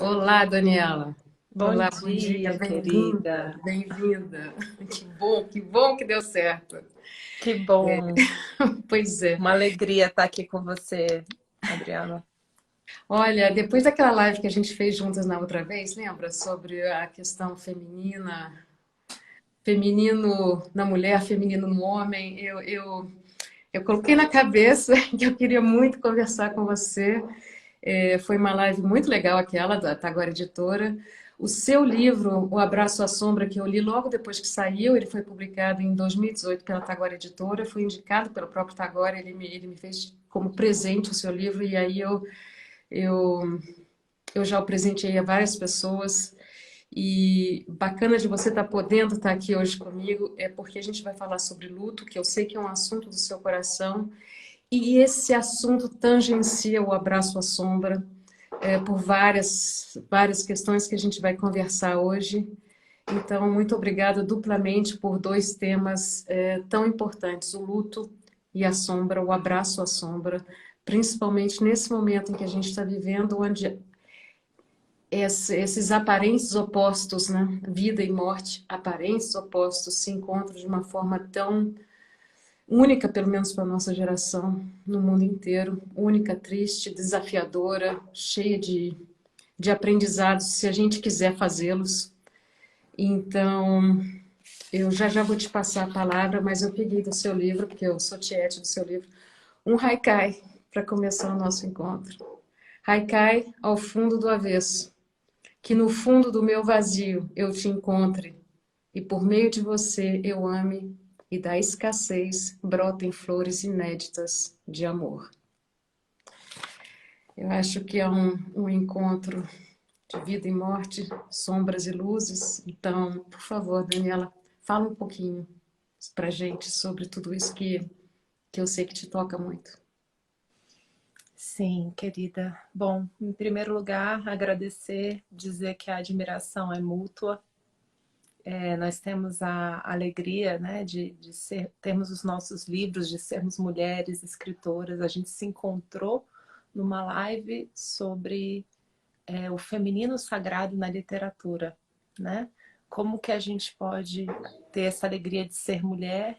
Olá, Daniela. Bom Olá, bom dia, dia, bem-vinda, querida. bem-vinda. Que bom que deu certo. Que bom. Pois é. Uma alegria estar aqui com você, Adriana. Olha, depois daquela live que a gente fez juntas na outra vez, lembra? Sobre a questão feminina, feminino na mulher, feminino no homem, eu coloquei na cabeça que eu queria muito conversar com você. Foi uma live muito legal aquela da Taguara Editora. O seu livro, O Abraço à Sombra, que eu li logo depois que saiu, ele foi publicado em 2018 pela Taguara Editora, foi indicado pelo próprio Taguara, ele me fez como presente o seu livro, e aí eu, eu já o presenteei a várias pessoas. E bacana de você estar podendo estar aqui hoje comigo, é porque a gente vai falar sobre luto, que eu sei que é um assunto do seu coração, e esse assunto tangencia o abraço à sombra, por várias questões que a gente vai conversar hoje. Então, muito obrigada duplamente por dois temas tão importantes, o luto e a sombra, o abraço à sombra, principalmente nesse momento em que a gente está vivendo, onde esses aparentes opostos, né, vida e morte, aparentes opostos, se encontram de uma forma tão única, pelo menos para a nossa geração, no mundo inteiro, única, triste, desafiadora, cheia de aprendizados, se a gente quiser fazê-los. Então, eu já vou te passar a palavra, mas eu peguei do seu livro, porque eu sou tiete do seu livro, um haikai para começar o nosso encontro. Haikai ao fundo do avesso, que no fundo do meu vazio eu te encontre, e por meio de você eu ame, e da escassez brotem flores inéditas de amor. Eu acho que é um encontro de vida e morte, sombras e luzes. Então, por favor, Daniela, fala um pouquinho pra gente sobre tudo isso que eu sei que te toca muito. Sim, querida. Bom, em primeiro lugar, agradecer, dizer que a admiração é mútua. Nós temos a alegria, né, de termos os nossos livros, de sermos mulheres escritoras. A gente se encontrou numa live sobre o feminino sagrado na literatura, né? Como que a gente pode ter essa alegria de ser mulher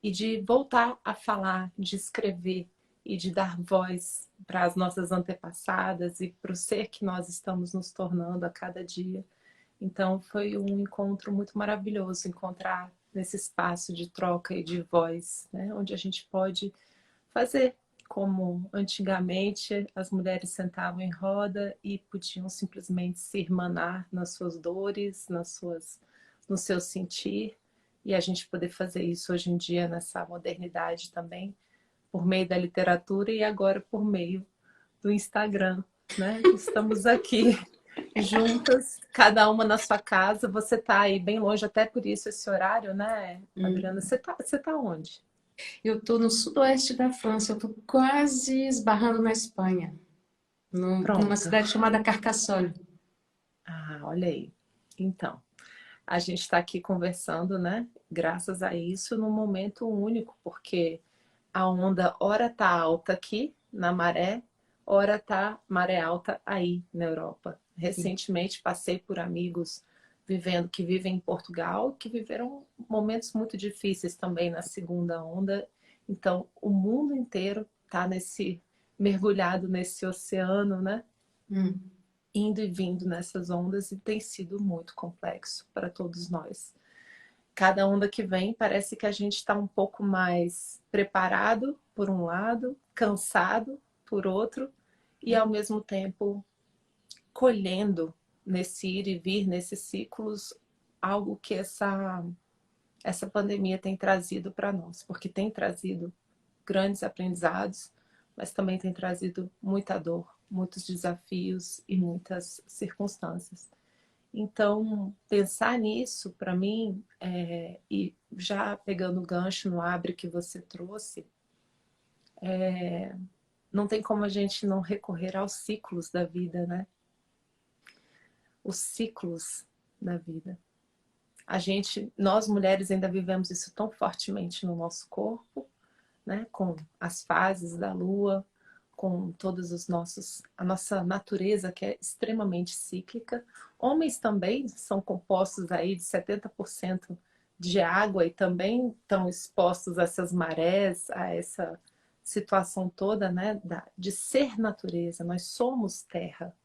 e de voltar a falar, de escrever e de dar voz para as nossas antepassadas e para o ser que nós estamos nos tornando a cada dia. Então foi um encontro muito maravilhoso encontrar nesse espaço de troca e de voz, né? Onde a gente pode fazer como antigamente as mulheres sentavam em roda e podiam simplesmente se irmanar nas suas dores, no seu sentir, e a gente poder fazer isso hoje em dia nessa modernidade também, por meio da literatura e agora por meio do Instagram, né? Estamos aqui juntas, cada uma na sua casa. Você tá aí bem longe, até por isso esse horário, né, Adriana? Você tá onde? Eu estou no sudoeste da França, eu estou quase esbarrando na Espanha, numa Pronto. cidade chamada Carcassonne. Ah, olha aí. Então, a gente está aqui conversando, né? Graças a isso, num momento único, porque a onda ora tá alta aqui na maré, ora tá maré alta aí na Europa. Recentemente passei por amigos que vivem em Portugal, que viveram momentos muito difíceis também na segunda onda. Então, o mundo inteiro está nesse mergulhado nesse oceano, né? Hum. Indo e vindo nessas ondas e tem sido muito complexo para todos nós. Cada onda que vem parece que a gente está um pouco mais preparado por um lado, cansado por outro e ao mesmo tempo colhendo nesse ir e vir, nesses ciclos, algo que essa pandemia tem trazido para nós, porque tem trazido grandes aprendizados, mas também tem trazido muita dor, muitos desafios e muitas circunstâncias. Então, pensar nisso, para mim, e já pegando o gancho no Abre que você trouxe, não tem como a gente não recorrer aos ciclos da vida, né? Os ciclos da vida. Nós mulheres ainda vivemos isso tão fortemente no nosso corpo, né? Com as fases da lua, com todos os nossos, a nossa natureza que é extremamente cíclica. Homens também são compostos aí de 70% de água e também estão expostos a essas marés, a essa situação toda, né, de ser natureza. Nós somos terra.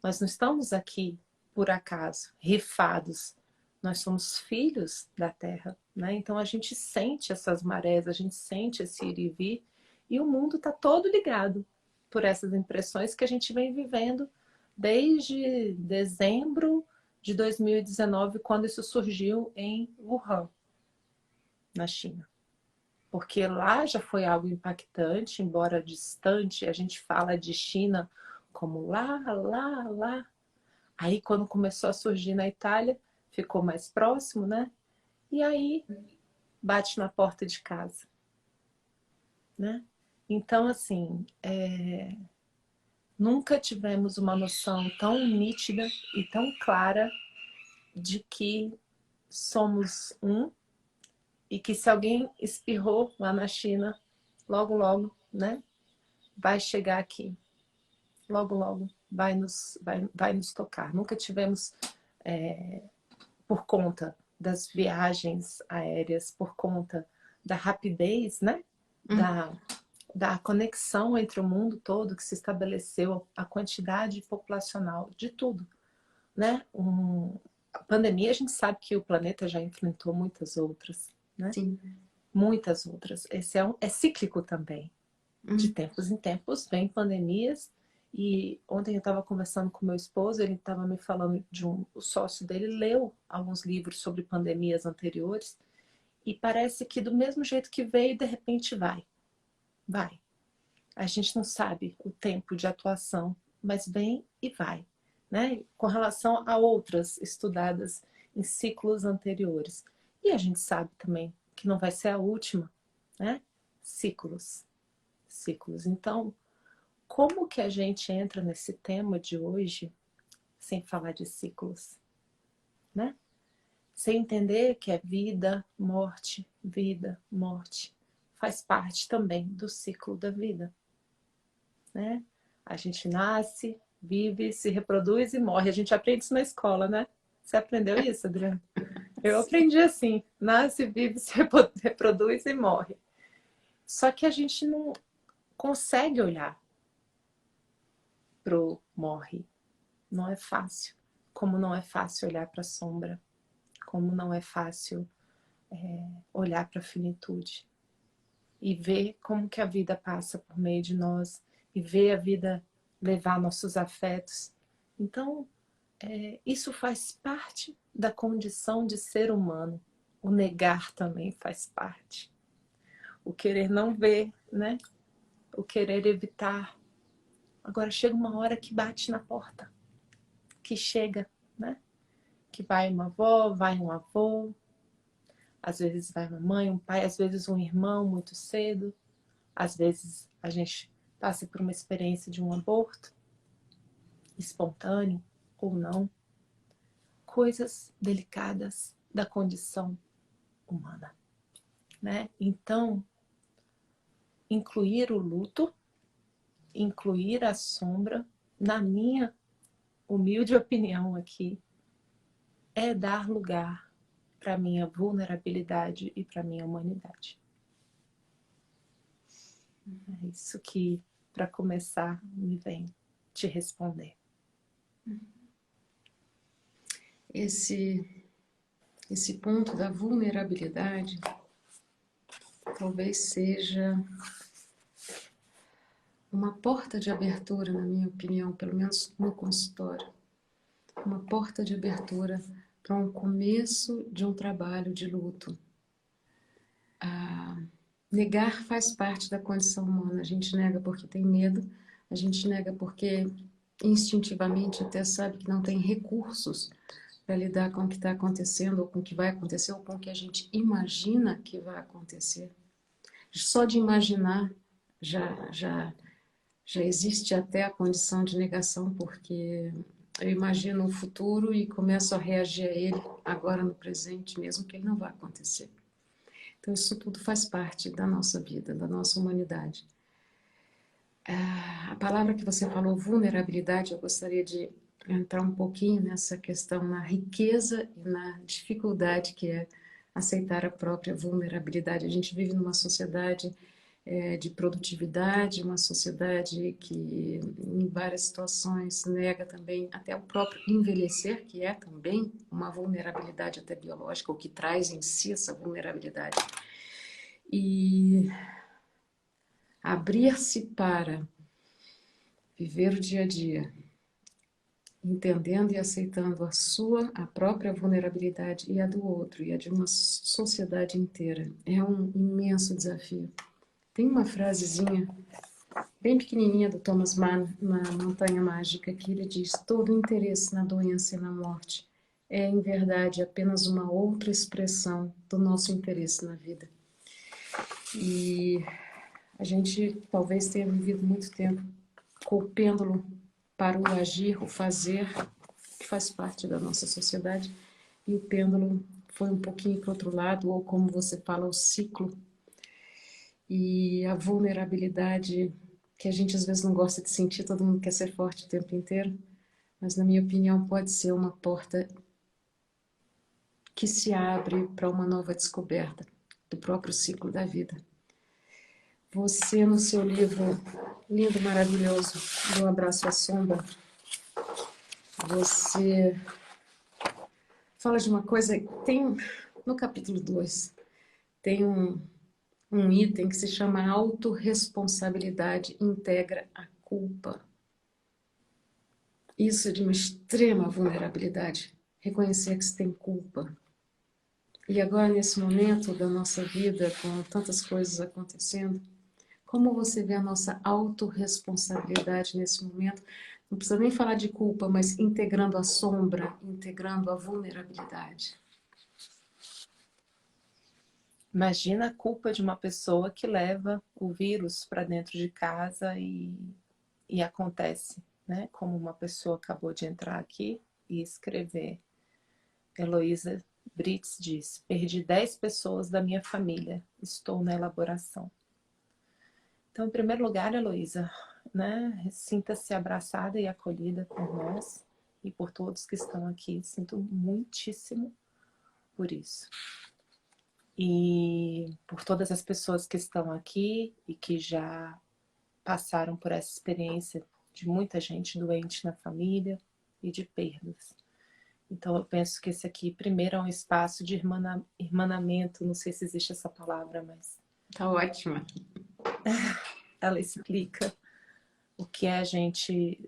Nós não estamos aqui por acaso, rifados. Nós somos filhos da terra, né? Então a gente sente essas marés, a gente sente esse ir e vir, e o mundo está todo ligado por essas impressões que a gente vem vivendo desde dezembro de 2019, quando isso surgiu em Wuhan, na China. Porque lá já foi algo impactante, embora distante, a gente fala de China como lá, lá, lá. Aí quando começou a surgir na Itália, ficou mais próximo, né? E aí bate na porta de casa, né? Então, assim, nunca tivemos uma noção tão nítida e tão clara de que somos um e que se alguém espirrou lá na China, logo, logo, né? Vai chegar aqui. Logo, logo vai nos tocar. Nunca tivemos, por conta das viagens aéreas, por conta da rapidez, né? Da conexão entre o mundo todo que se estabeleceu, a quantidade populacional de tudo, né? A pandemia, a gente sabe que o planeta já enfrentou muitas outras, né? Sim. Muitas outras. Esse é cíclico também. De tempos em tempos vem pandemias. E ontem eu estava conversando com meu esposo, ele estava me falando de o sócio dele leu alguns livros sobre pandemias anteriores e parece que do mesmo jeito que veio, de repente vai. A gente não sabe o tempo de atuação, mas vem e vai, né? Com relação a outras estudadas em ciclos anteriores. E a gente sabe também que não vai ser a última, né? Ciclos. Então, como que a gente entra nesse tema de hoje sem falar de ciclos, né? Sem entender que é vida, morte, faz parte também do ciclo da vida, né? A gente nasce, vive, se reproduz e morre. A gente aprende isso na escola, né? Você aprendeu isso, Adriana? Eu aprendi assim, nasce, vive, se reproduz e morre. Só que a gente não consegue olhar pro morre. Não é fácil. Como não é fácil olhar para a sombra. Como não é fácil olhar para a finitude. E ver como que a vida passa por meio de nós. E ver a vida levar nossos afetos. Então, isso faz parte da condição de ser humano. O negar também faz parte. O querer não ver, né? O querer evitar. Agora chega uma hora que bate na porta. Que chega, né? Que vai uma avó, vai um avô. Às vezes vai uma mãe, um pai, às vezes um irmão muito cedo. Às vezes a gente passa por uma experiência de um aborto espontâneo ou não. Coisas delicadas da condição humana, né? Então, incluir o luto, incluir a sombra, na minha humilde opinião aqui, é dar lugar para a minha vulnerabilidade e para a minha humanidade. É isso que, para começar, me vem te responder. Esse ponto da vulnerabilidade talvez seja uma porta de abertura, na minha opinião, pelo menos no consultório. Uma porta de abertura para um começo de um trabalho de luto. Negar faz parte da condição humana. A gente nega porque tem medo, a gente nega porque instintivamente até sabe que não tem recursos para lidar com o que está acontecendo, ou com o que vai acontecer, ou com o que a gente imagina que vai acontecer. Só de imaginar já existe até a condição de negação, porque eu imagino o futuro e começo a reagir a ele agora no presente, mesmo que ele não vá acontecer. Então isso tudo faz parte da nossa vida, da nossa humanidade. A palavra que você falou, vulnerabilidade, eu gostaria de entrar um pouquinho nessa questão, na riqueza e na dificuldade que é aceitar a própria vulnerabilidade. A gente vive numa sociedade de produtividade, uma sociedade que em várias situações nega também até o próprio envelhecer, que é também uma vulnerabilidade até biológica, ou que traz em si essa vulnerabilidade. E abrir-se para viver o dia a dia, entendendo e aceitando a própria vulnerabilidade e a do outro, e a de uma sociedade inteira, é um imenso desafio. Tem uma frasezinha bem pequenininha do Thomas Mann, na Montanha Mágica, que ele diz: todo interesse na doença e na morte é, em verdade, apenas uma outra expressão do nosso interesse na vida. E a gente talvez tenha vivido muito tempo com o pêndulo para o agir, o fazer, que faz parte da nossa sociedade, e o pêndulo foi um pouquinho para o outro lado, ou como você fala, o ciclo, e a vulnerabilidade que a gente às vezes não gosta de sentir, todo mundo quer ser forte o tempo inteiro, mas na minha opinião pode ser uma porta que se abre para uma nova descoberta do próprio ciclo da vida. Você, no seu livro lindo, maravilhoso, do Abraço à Sombra, você fala de uma coisa, tem no capítulo 2, tem um item que se chama autorresponsabilidade integra a culpa. Isso é de uma extrema vulnerabilidade, reconhecer que se tem culpa. E agora, nesse momento da nossa vida, com tantas coisas acontecendo, como você vê a nossa autorresponsabilidade nesse momento? Não precisa nem falar de culpa, mas integrando a sombra, integrando a vulnerabilidade. Imagina a culpa de uma pessoa que leva o vírus para dentro de casa e acontece, né? Como uma pessoa acabou de entrar aqui e escrever. Heloísa Brits diz: perdi 10 pessoas da minha família, estou na elaboração. Então, em primeiro lugar, Heloísa, né, sinta-se abraçada e acolhida por nós e por todos que estão aqui. Sinto muitíssimo por isso. E por todas as pessoas que estão aqui e que já passaram por essa experiência de muita gente doente na família e de perdas. Então eu penso que esse aqui primeiro é um espaço de irmanamento, não sei se existe essa palavra, mas... Tá ótima. Ela explica o que é a gente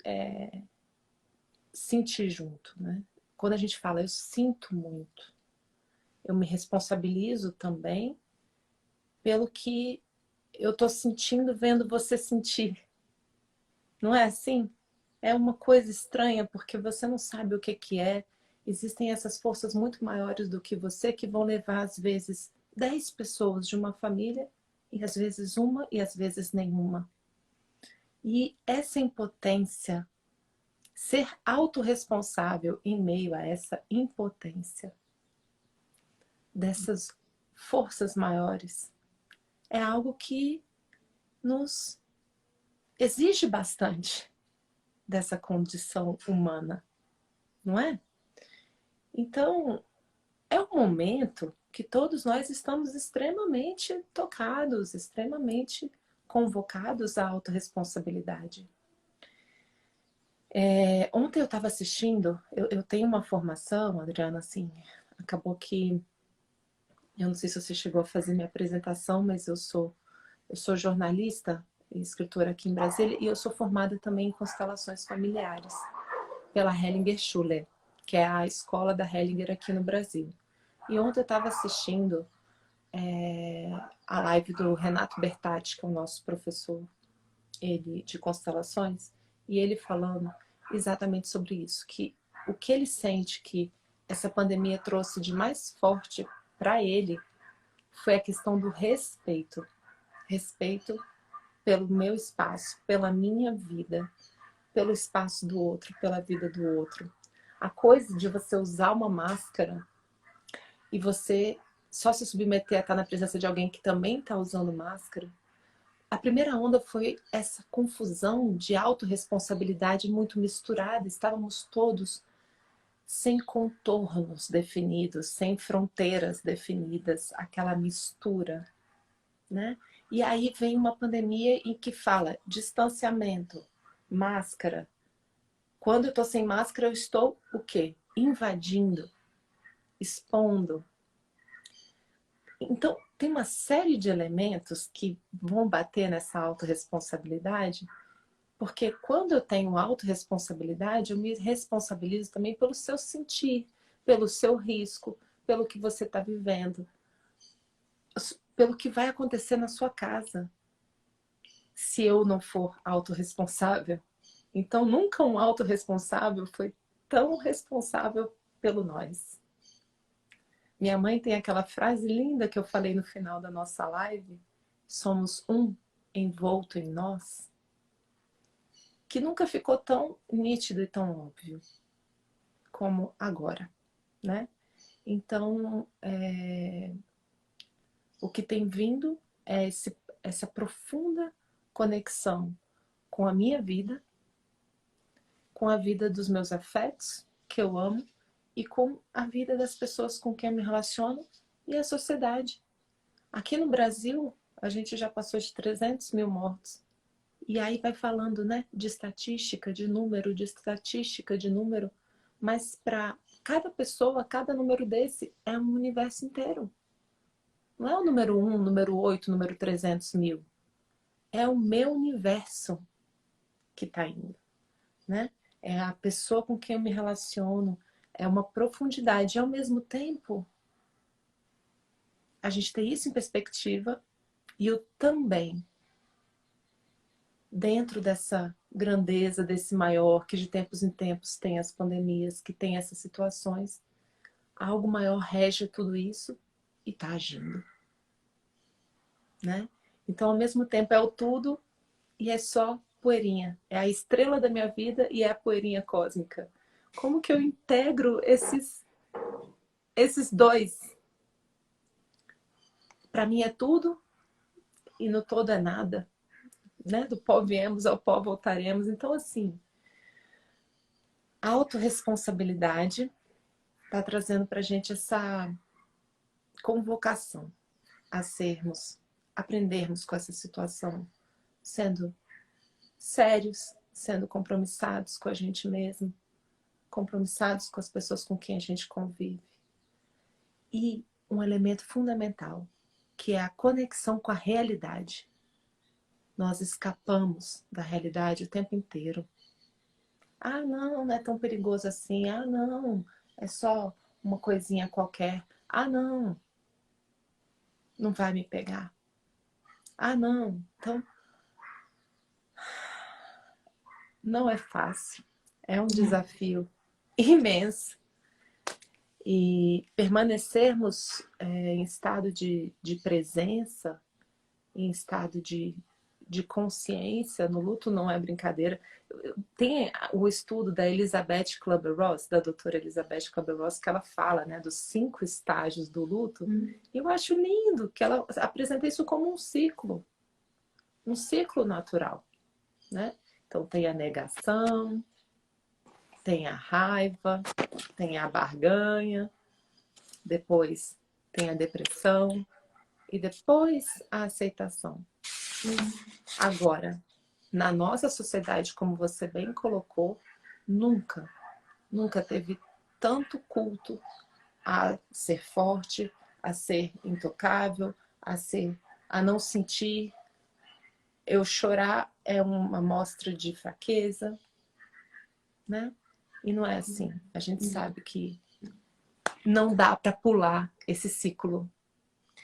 sentir junto, né? Quando a gente fala eu sinto muito, eu me responsabilizo também pelo que eu tô sentindo vendo você sentir. Não é assim? É uma coisa estranha porque você não sabe o que é. Existem essas forças muito maiores do que você que vão levar às vezes 10 pessoas de uma família e às vezes uma e às vezes nenhuma. E essa impotência, ser autorresponsável em meio a essa impotência dessas forças maiores, é algo que nos exige bastante dessa condição humana, não é? Então, é um momento que todos nós estamos extremamente tocados, extremamente convocados à autorresponsabilidade. Ontem eu estava assistindo, eu tenho uma formação, Adriana, assim, acabou que, eu não sei se você chegou a fazer minha apresentação, mas eu sou jornalista e escritora aqui em Brasília, e eu sou formada também em constelações familiares, pela Hellinger Schuller, que é a escola da Hellinger aqui no Brasil. E ontem eu estava assistindo a live do Renato Bertatti, que é o nosso professor de constelações, e ele falando exatamente sobre isso, que o que ele sente que essa pandemia trouxe de mais forte para ele foi a questão do respeito. Respeito pelo meu espaço, pela minha vida, pelo espaço do outro, pela vida do outro. A coisa de você usar uma máscara e você só se submeter a estar na presença de alguém que também está usando máscara, A primeira onda foi essa confusão de autorresponsabilidade muito misturada. Estávamos todos sem contornos definidos, sem fronteiras definidas, aquela mistura, né? E aí vem uma pandemia em que fala distanciamento, máscara. Quando eu estou sem máscara, eu estou o quê? Invadindo, expondo. Então, tem uma série de elementos que vão bater nessa autorresponsabilidade, porque quando eu tenho autorresponsabilidade, eu me responsabilizo também pelo seu sentir, pelo seu risco, pelo que você está vivendo, pelo que vai acontecer na sua casa, se eu não for autorresponsável. Então, nunca um autorresponsável foi tão responsável pelo nós. Minha mãe tem aquela frase linda que eu falei no final da nossa live: somos um envolto em nós, que nunca ficou tão nítido e tão óbvio como agora, né? Então, o que tem vindo é essa profunda conexão com a minha vida, com a vida dos meus afetos, que eu amo, e com a vida das pessoas com quem eu me relaciono e a sociedade. Aqui no Brasil, a gente já passou de 300 mil mortos. E aí vai falando, né, de estatística, de número, de estatística, de número. Mas para cada pessoa, cada número desse é um universo inteiro. Não é o número 1, número 8, número 300 mil. É o meu universo que está indo, né? É a pessoa com quem eu me relaciono. É uma profundidade. E ao mesmo tempo, a gente tem isso em perspectiva e eu também, dentro dessa grandeza, desse maior, que de tempos em tempos tem as pandemias, que tem essas situações, algo maior rege tudo isso e está agindo, né? Então, ao mesmo tempo, é o tudo e é só poeirinha. É a estrela da minha vida e é a poeirinha cósmica. Como que eu integro esses dois? Para mim é tudo e no todo é nada, né? Do pó viemos, ao pó voltaremos. Então, assim, a autorresponsabilidade está trazendo para a gente essa convocação a aprendermos com essa situação, sendo sérios, sendo compromissados com a gente mesmo, compromissados com as pessoas com quem a gente convive. E um elemento fundamental, que é a conexão com a realidade. Nós escapamos da realidade o tempo inteiro. Ah, não é tão perigoso assim. Ah, não, é só uma coisinha qualquer. Ah, não vai me pegar. Ah, não. Então, não é fácil. É um desafio imenso. E permanecermos em estado de presença, em estado de consciência no luto não é brincadeira. Tem o estudo da Elizabeth Kubler-Ross, da doutora Elizabeth Kubler-Ross, que ela fala, né, dos 5 estágios do luto. E eu acho lindo que ela apresenta isso como um ciclo natural, né? Então tem a negação, tem a raiva, tem a barganha, depois tem a depressão e depois a aceitação. Agora, na nossa sociedade, como você bem colocou, nunca teve tanto culto a ser forte, a ser intocável, a não sentir. Eu chorar é uma mostra de fraqueza, né? E não é assim. A gente sabe que não dá para pular esse ciclo,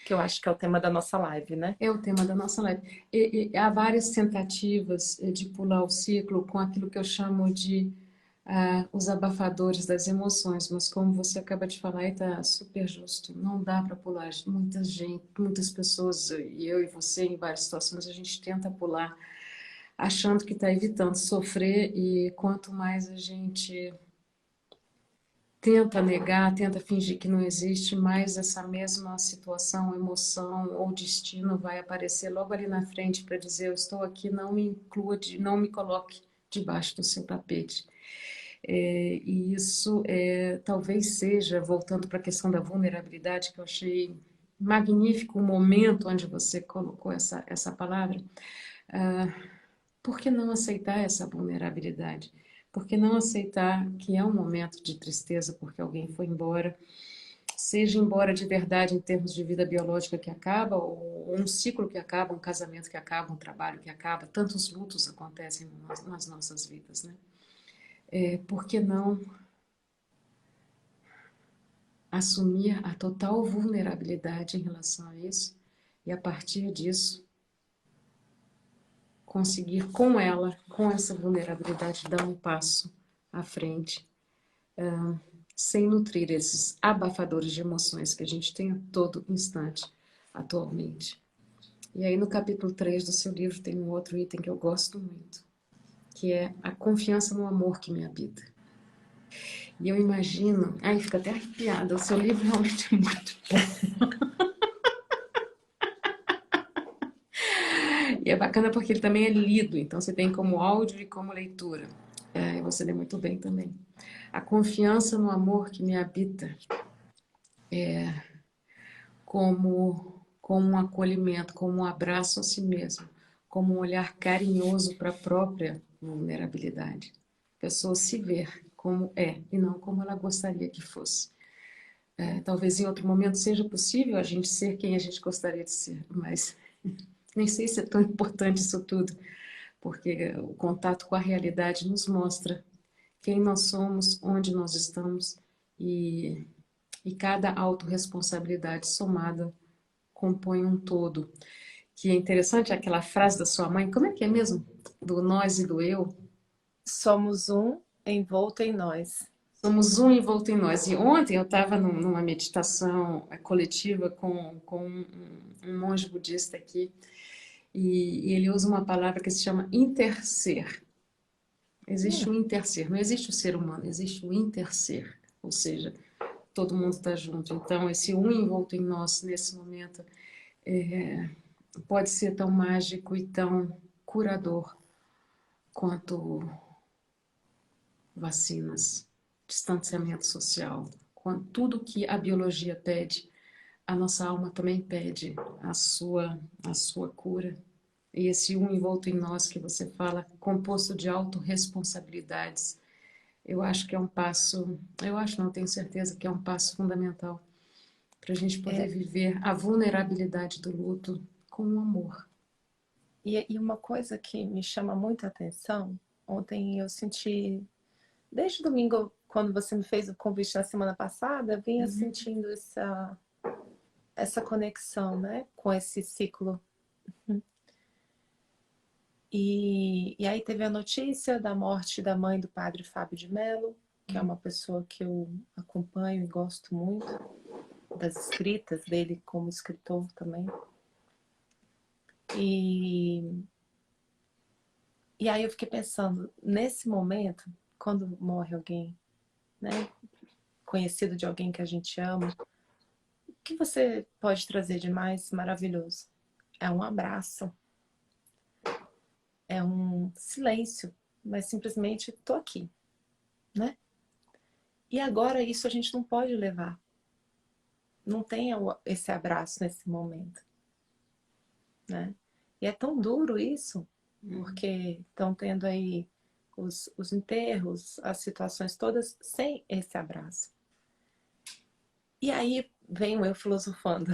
que eu acho que é o tema da nossa live, né? É o tema da nossa live. E há várias tentativas de pular o ciclo com aquilo que eu chamo de os abafadores das emoções, mas como você acaba de falar, e está super justo, não dá para pular. Muita gente, muitas pessoas, e eu e você, em várias situações, a gente tenta pular, achando que está evitando sofrer, e quanto mais a gente tenta negar, tenta fingir que não existe, mas essa mesma situação, emoção ou destino vai aparecer logo ali na frente para dizer: eu estou aqui, não me inclua, não me coloque debaixo do seu tapete. E isso talvez seja, voltando para a questão da vulnerabilidade, que eu achei magnífico o momento onde você colocou essa palavra. Por que não aceitar essa vulnerabilidade? Por que não aceitar que é um momento de tristeza porque alguém foi embora, seja embora de verdade em termos de vida biológica que acaba, ou um ciclo que acaba, um casamento que acaba, um trabalho que acaba, tantos lutos acontecem nas nossas vidas, né? Por que não assumir a total vulnerabilidade em relação a isso e a partir disso conseguir com ela, com essa vulnerabilidade, dar um passo à frente, sem nutrir esses abafadores de emoções que a gente tem a todo instante atualmente. E aí no capítulo 3 do seu livro tem um outro item que eu gosto muito, que é a confiança no amor que me habita. E eu imagino, ai, fica até arrepiada, o seu livro realmente é muito bom. E é bacana porque ele também é lido, então você tem como áudio e como leitura. E você lê muito bem também. A confiança no amor que me habita como um acolhimento, como um abraço a si mesmo, como um olhar carinhoso para a própria vulnerabilidade. A pessoa se ver como é e não como ela gostaria que fosse. Talvez em outro momento seja possível a gente ser quem a gente gostaria de ser, mas nem sei se é tão importante isso tudo, porque o contato com a realidade nos mostra quem nós somos, onde nós estamos e cada autorresponsabilidade somada compõe um todo. Que é interessante aquela frase da sua mãe, como é que é mesmo? Do nós e do eu. Somos um envolto em nós. Somos um envolto em nós. E ontem eu estava numa meditação coletiva com um monge budista aqui, e ele usa uma palavra que se chama interser. Existe um interser, não existe o ser humano, existe o interser, ou seja, todo mundo está junto. Então, esse um envolto em nós nesse momento pode ser tão mágico e tão curador quanto vacinas, distanciamento social, quanto tudo que a biologia pede, a nossa alma também pede a sua cura. E esse um envolto em nós que você fala, composto de autorresponsabilidades, eu acho que é um passo, eu acho, não tenho certeza que é um passo fundamental para a gente poder viver a vulnerabilidade do luto com o amor. E uma coisa que me chama muita atenção, ontem eu senti, desde domingo, quando você me fez o convite na semana passada, eu vinha sentindo essa conexão, né, com esse ciclo. E aí teve a notícia da morte da mãe do padre Fábio de Mello, que é uma pessoa que eu acompanho e gosto muito das escritas dele como escritor também. E aí eu fiquei pensando, nesse momento, quando morre alguém, né, conhecido de alguém que a gente ama, o que você pode trazer de mais maravilhoso? É um abraço, é um silêncio, mas simplesmente tô aqui, né? E agora isso a gente não pode levar. Não tem esse abraço nesse momento, né? E é tão duro isso, porque estão tendo aí os enterros, as situações todas sem esse abraço. E aí venho eu filosofando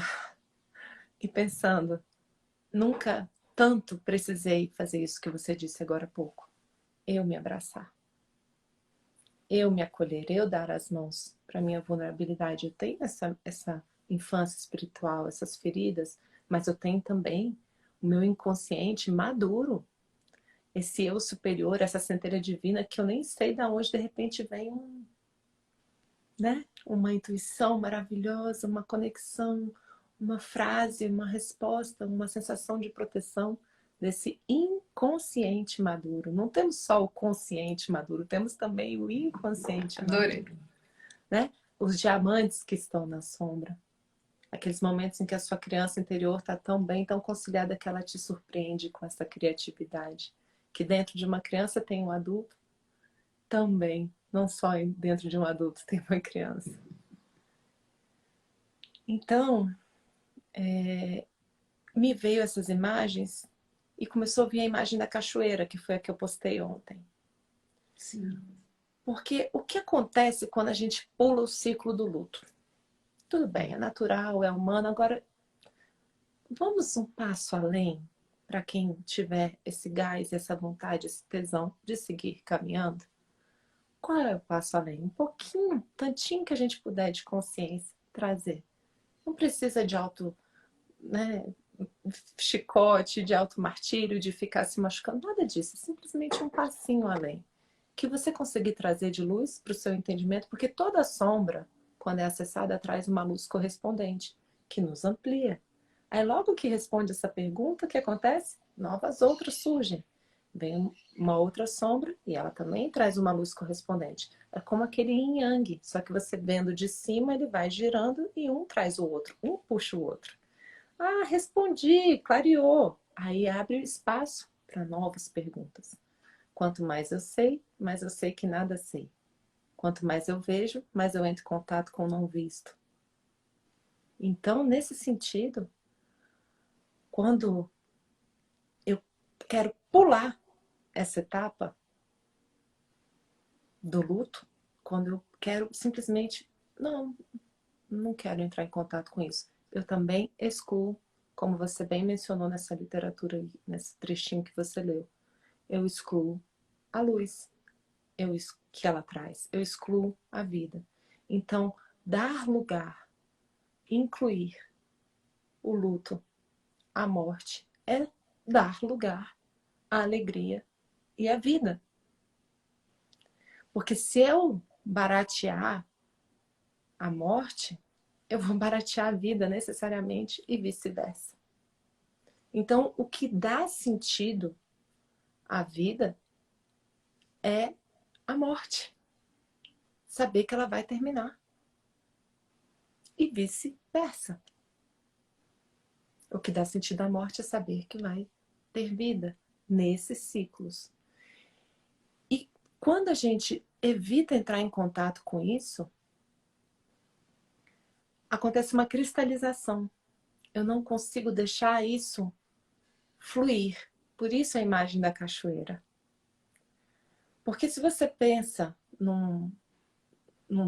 e pensando, nunca tanto precisei fazer isso que você disse agora há pouco. Eu me abraçar. Eu me acolher, eu dar as mãos para minha vulnerabilidade. Eu tenho essa infância espiritual, essas feridas, mas eu tenho também o meu inconsciente maduro, esse eu superior, essa centelha divina que eu nem sei de onde de repente vem né? Uma intuição maravilhosa, uma conexão, uma frase, uma resposta, uma sensação de proteção desse inconsciente maduro. Não temos só o consciente maduro, temos também o inconsciente Adorei. maduro. né? Os diamantes que estão na sombra. Aqueles momentos em que a sua criança interior está tão bem, tão conciliada que ela te surpreende com essa criatividade. Que dentro de uma criança tem um adulto também. Não só dentro de um adulto tem uma criança. Então, me veio essas imagens e começou a vir a imagem da cachoeira, que foi a que eu postei ontem. Sim. Porque o que acontece quando a gente pula o ciclo do luto? Tudo bem, é natural, é humano. Agora, vamos um passo além para quem tiver esse gás, essa vontade, esse tesão de seguir caminhando. Qual é o passo além? Um pouquinho, tantinho que a gente puder de consciência trazer. Não precisa de auto, né, chicote, de auto martírio, de ficar se machucando, nada disso. É simplesmente um passinho além. Que você conseguir trazer de luz para o seu entendimento, porque toda sombra, quando é acessada, traz uma luz correspondente, que nos amplia. Aí logo que responde essa pergunta, o que acontece? Novas outras surgem. Vem uma outra sombra e ela também traz uma luz correspondente. É como aquele yin yang, só que você vendo de cima, ele vai girando e um traz o outro, um puxa o outro. Ah, respondi, clareou. Aí abre espaço para novas perguntas. Quanto mais eu sei que nada sei. Quanto mais eu vejo, mais eu entro em contato com o não visto. Então, nesse sentido, quando eu quero pular essa etapa do luto, quando eu quero simplesmente, não quero entrar em contato com isso. Eu também excluo, como você bem mencionou nessa literatura, nesse trechinho que você leu, eu excluo a luz que ela traz, eu excluo a vida. Então, dar lugar, incluir o luto, a morte, é dar lugar à alegria e à vida. Porque se eu baratear a morte, eu vou baratear a vida necessariamente e vice-versa. Então, o que dá sentido à vida é a morte. Saber que ela vai terminar. E vice-versa. O que dá sentido à morte é saber que vai ter vida nesses ciclos. E quando a gente evita entrar em contato com isso, acontece uma cristalização. Eu não consigo deixar isso fluir. Por isso a imagem da cachoeira. Porque se você pensa num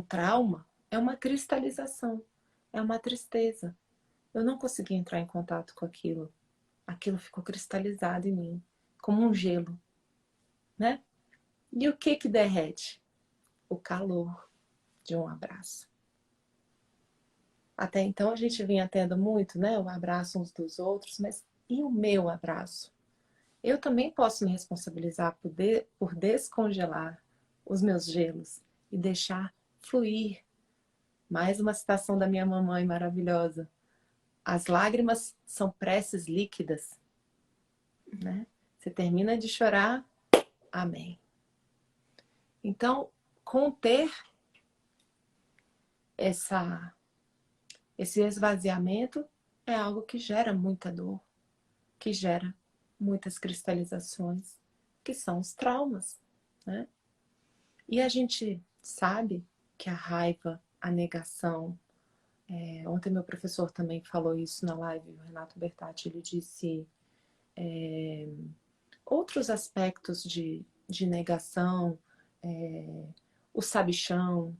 trauma, é uma cristalização, é uma tristeza. Eu não consegui entrar em contato com aquilo. Aquilo ficou cristalizado em mim, como um gelo, né? E o que derrete? O calor de um abraço. Até então a gente vinha tendo muito, né? O abraço uns dos outros, mas e o meu abraço? Eu também posso me responsabilizar por descongelar os meus gelos e deixar fluir. Mais uma citação da minha mamãe maravilhosa. As lágrimas são preces líquidas, né? Você termina de chorar, amém. Então, conter esse esvaziamento é algo que gera muita dor, que gera muitas cristalizações, que são os traumas, né? E a gente sabe que a raiva, a negação, ontem meu professor também falou isso na live, o Renato Bertatti, ele disse outros aspectos de negação, o sabichão,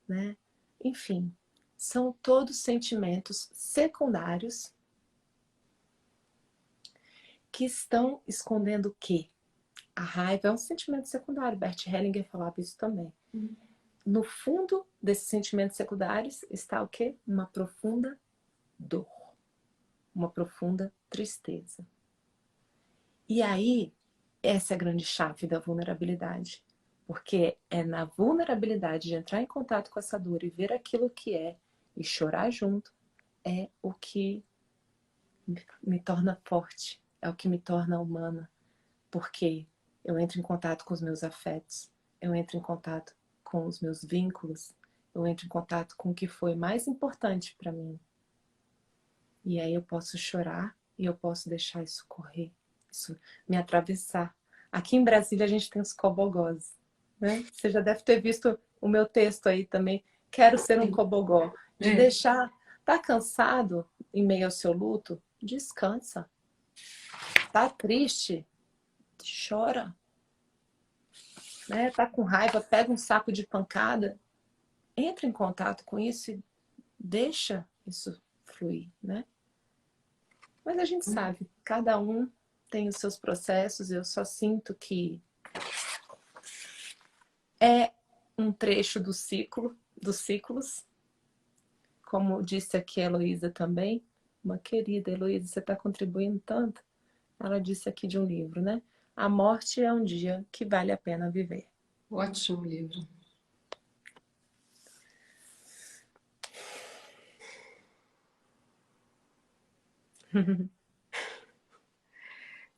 né? Enfim, são todos sentimentos secundários que estão escondendo o quê? A raiva é um sentimento secundário, Bert Hellinger falava isso também. No fundo desses sentimentos secundários está o quê? Uma profunda dor, uma profunda tristeza. E aí, essa é a grande chave da vulnerabilidade. Porque é na vulnerabilidade de entrar em contato com essa dor e ver aquilo que é e chorar junto, é o que me torna forte, é o que me torna humana. Porque eu entro em contato com os meus afetos, eu entro em contato com os meus vínculos, eu entro em contato com o que foi mais importante para mim. E aí eu posso chorar e eu posso deixar isso correr, isso me atravessar. Aqui em Brasília a gente tem os cobogós, né? Você já deve ter visto o meu texto aí também. Quero ser um cobogó. De É. deixar, tá cansado em meio ao seu luto? Descansa. Tá triste? Chora. Né? Tá com raiva? Pega um saco de pancada. Entra em contato com isso e deixa isso fluir, né? Mas a gente sabe, cada um tem os seus processos. Eu só sinto que é um trecho do ciclo, dos ciclos. Como disse aqui a Heloísa também, uma querida Heloísa, você está contribuindo tanto. Ela disse aqui de um livro, né? A morte é um dia que vale a pena viver. Ótimo livro.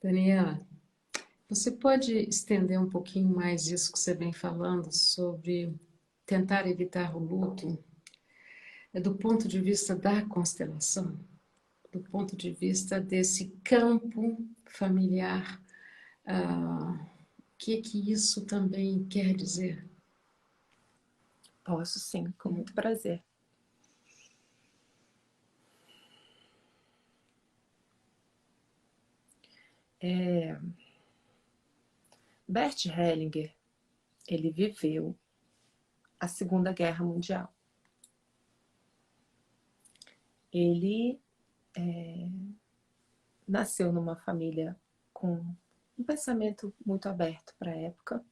Daniela, você pode estender um pouquinho mais isso que você vem falando sobre tentar evitar o luto, do ponto de vista da constelação, do ponto de vista desse campo familiar, o que isso também quer dizer? Posso sim, com muito prazer. Bert Hellinger, ele viveu a Segunda Guerra Mundial. Ele nasceu numa família com um pensamento muito aberto para a época.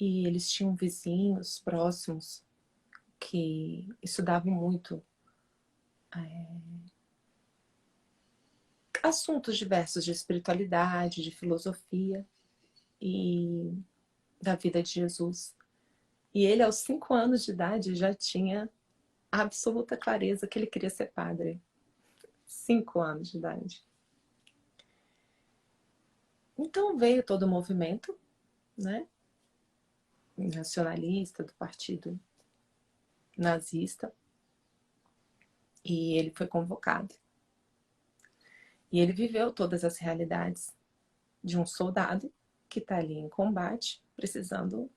E eles tinham vizinhos próximos que estudavam muito assuntos diversos de espiritualidade, de filosofia e da vida de Jesus. E ele, aos 5 anos de idade, já tinha a absoluta clareza que ele queria ser padre. 5 anos de idade. Então veio todo o movimento, né, nacionalista do partido nazista, e ele foi convocado. E ele viveu todas as realidades de um soldado que está ali em combate, precisando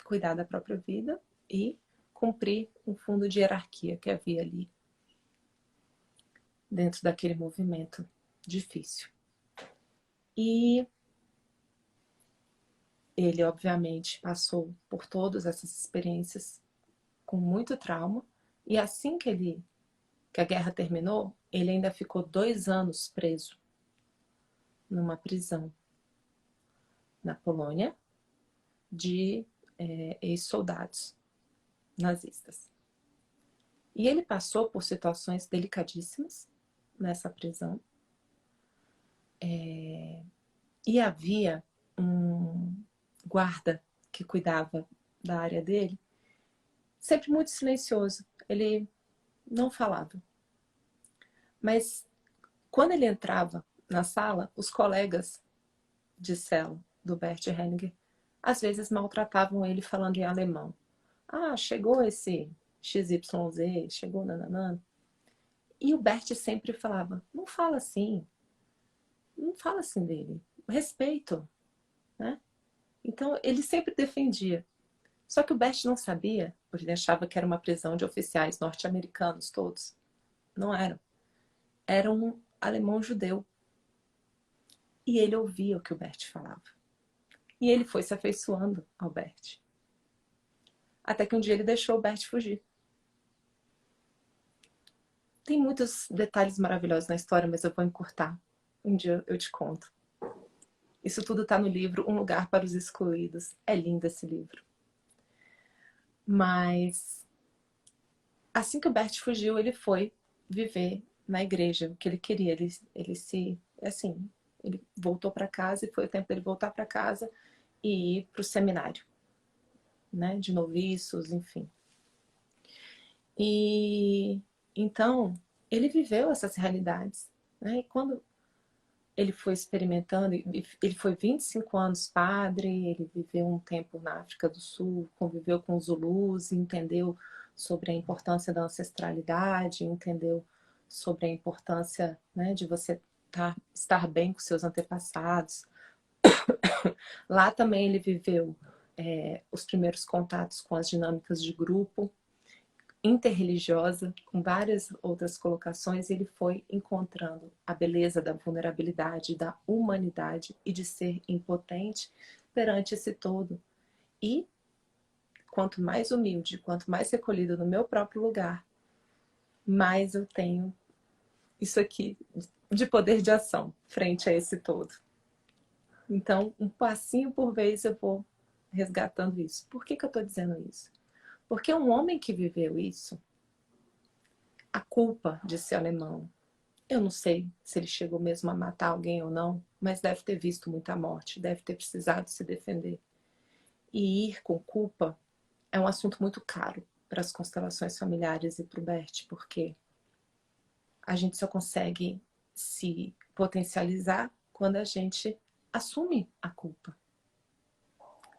cuidar da própria vida e cumprir um fundo de hierarquia que havia ali dentro daquele movimento difícil. E ele, obviamente, passou por todas essas experiências com muito trauma, e assim que a guerra terminou, ele ainda ficou 2 anos preso numa prisão na Polônia de ex-soldados nazistas. E ele passou por situações delicadíssimas nessa prisão. E havia um guarda que cuidava da área dele, sempre muito silencioso. Ele não falava. Mas quando ele entrava na sala, os colegas de cela do Bert Hellinger às vezes maltratavam ele falando em alemão. Ah, chegou esse XYZ, chegou nananã. E o Bert sempre falava, não fala assim dele, respeito, né? Então ele sempre defendia. Só que o Bert não sabia, porque ele achava que era uma prisão de oficiais norte-americanos todos. Não eram. Era um alemão judeu. E ele ouvia o que o Bert falava. E ele foi se afeiçoando ao Bert. Até que um dia ele deixou o Bert fugir. Tem muitos detalhes maravilhosos na história, mas eu vou encurtar. Um dia eu te conto. Isso tudo está no livro Um Lugar para os Excluídos. É lindo esse livro. Mas assim que o Bert fugiu, ele foi viver na igreja, o que ele queria. Ele voltou para casa e foi o tempo dele voltar para casa e ir para o seminário, né, de noviços, enfim. E então ele viveu essas realidades, né? E quando ele foi experimentando, ele foi 25 anos padre, ele viveu um tempo na África do Sul, conviveu com os Zulus, entendeu sobre a importância da ancestralidade, entendeu sobre a importância, né, de você estar bem com seus antepassados. Lá também ele viveu os primeiros contatos com as dinâmicas de grupo, interreligiosa, com várias outras colocações, ele foi encontrando a beleza da vulnerabilidade, da humanidade e de ser impotente perante esse todo. E quanto mais humilde, quanto mais recolhido no meu próprio lugar, mais eu tenho isso aqui de poder de ação frente a esse todo. Então, um passinho por vez eu vou resgatando isso. Por que eu estou dizendo isso? Porque um homem que viveu isso, a culpa de ser alemão, eu não sei se ele chegou mesmo a matar alguém ou não, mas deve ter visto muita morte, deve ter precisado se defender. E ir com culpa é um assunto muito caro para as constelações familiares e para o Bert, porque a gente só consegue se potencializar quando a gente assume a culpa.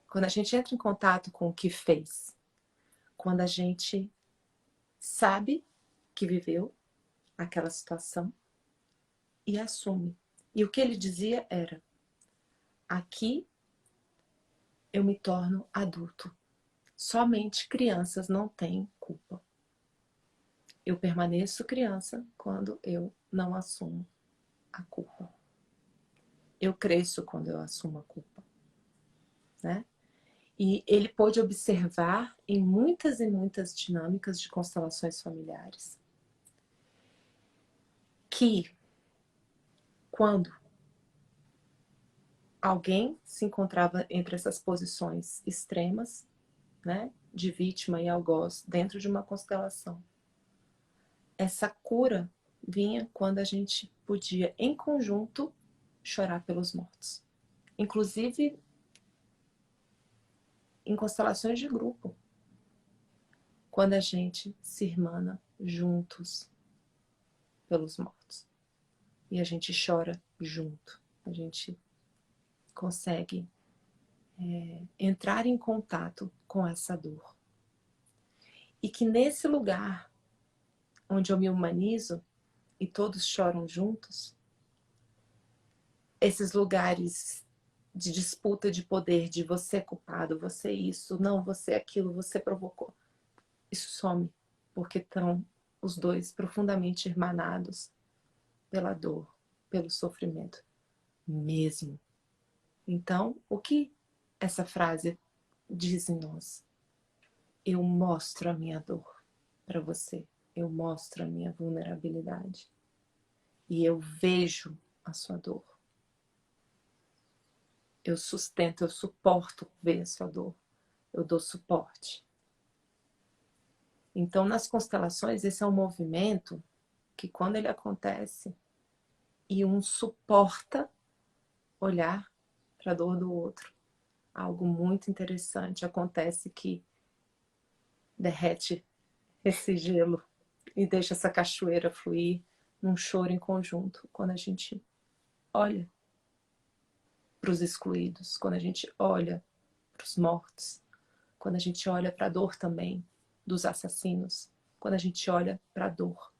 Quando a gente entra em contato com o que fez. Quando a gente sabe que viveu aquela situação e assume. E o que ele dizia era: aqui eu me torno adulto. Somente crianças não têm culpa. Eu permaneço criança quando eu não assumo a culpa. Eu cresço quando eu assumo a culpa, né? E ele pôde observar em muitas e muitas dinâmicas de constelações familiares que quando alguém se encontrava entre essas posições extremas, né, de vítima e algoz dentro de uma constelação, essa cura vinha quando a gente podia, em conjunto, chorar pelos mortos. Inclusive em constelações de grupo. Quando a gente se irmana juntos pelos mortos. E a gente chora junto. A gente consegue entrar em contato com essa dor. E que nesse lugar onde eu me humanizo e todos choram juntos, esses lugares de disputa de poder, de você é culpado, você é isso, não, você é aquilo, você provocou, isso some, porque estão os dois profundamente irmanados pela dor, pelo sofrimento mesmo. Então, o que essa frase diz em nós? Eu mostro a minha dor para você, eu mostro a minha vulnerabilidade e eu vejo a sua dor. Eu sustento, eu suporto ver a sua dor. Eu dou suporte. Então, nas constelações, esse é um movimento que, quando ele acontece, e um suporta olhar para a dor do outro, algo muito interessante acontece que derrete esse gelo e deixa essa cachoeira fluir num choro em conjunto, quando a gente olha para os excluídos, quando a gente olha para os mortos, quando a gente olha para a dor também dos assassinos, quando a gente olha para a dor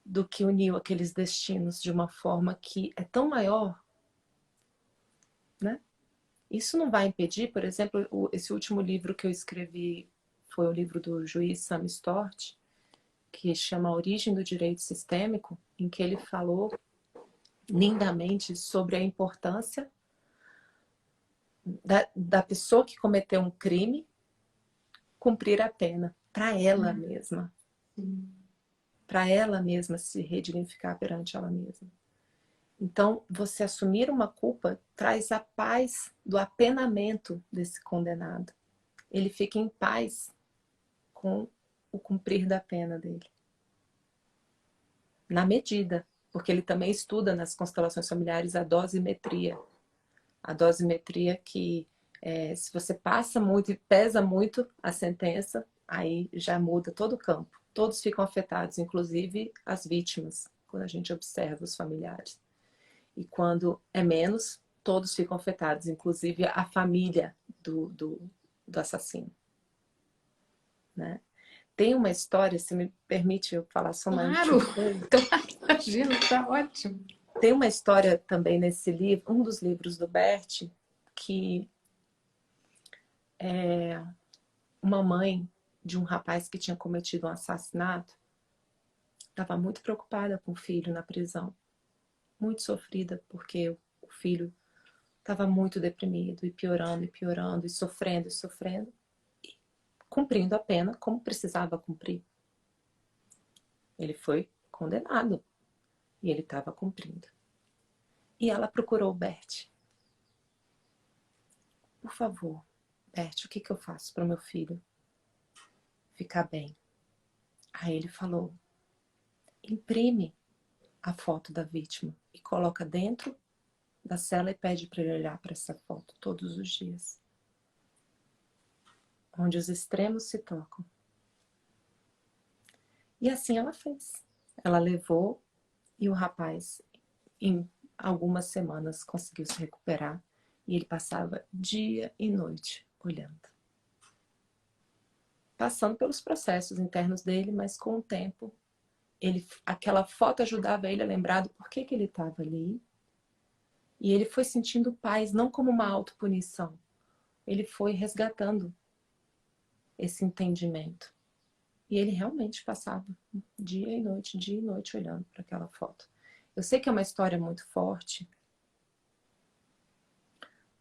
do que uniu aqueles destinos de uma forma que é tão maior, né? Isso não vai impedir, por exemplo, esse último livro que eu escrevi foi o livro do juiz Sam Stort, que chama A Origem do Direito Sistêmico, em que ele falou lindamente sobre a importância da pessoa que cometeu um crime cumprir a pena para ela mesma. Para ela mesma se redignificar perante ela mesma. Então, você assumir uma culpa traz a paz do apenamento desse condenado. Ele fica em paz com o cumprir da pena dele. Na medida, porque ele também estuda nas constelações familiares a dosimetria. A dosimetria que, se você passa muito e pesa muito a sentença, aí já muda todo o campo. Todos ficam afetados, inclusive as vítimas, quando a gente observa os familiares. E quando é menos, todos ficam afetados, inclusive a família do assassino, né? Tem uma história, se me permite eu falar só uma Claro, última coisa? imagina, tá ótimo. Tem uma história também nesse livro, um dos livros do Bert, que é uma mãe de um rapaz que tinha cometido um assassinato, estava muito preocupada com o filho na prisão, muito sofrida, porque o filho estava muito deprimido, e piorando, e sofrendo, e cumprindo a pena como precisava cumprir. Ele foi condenado, e ele estava cumprindo. E ela procurou o Bert. Por favor, Bert, o que eu faço para o meu filho ficar bem? Aí ele falou, imprime a foto da vítima e coloca dentro da cela e pede para ele olhar para essa foto todos os dias. Onde os extremos se tocam. E assim ela fez. Ela levou e o rapaz, em algumas semanas, conseguiu se recuperar. E ele passava dia e noite olhando. Passando pelos processos internos dele, mas com o tempo, aquela foto ajudava ele a lembrar do porquê que ele estava ali. E ele foi sentindo paz, não como uma autopunição. Ele foi resgatando esse entendimento. E ele realmente passava dia e noite olhando para aquela foto. Eu sei que é uma história muito forte,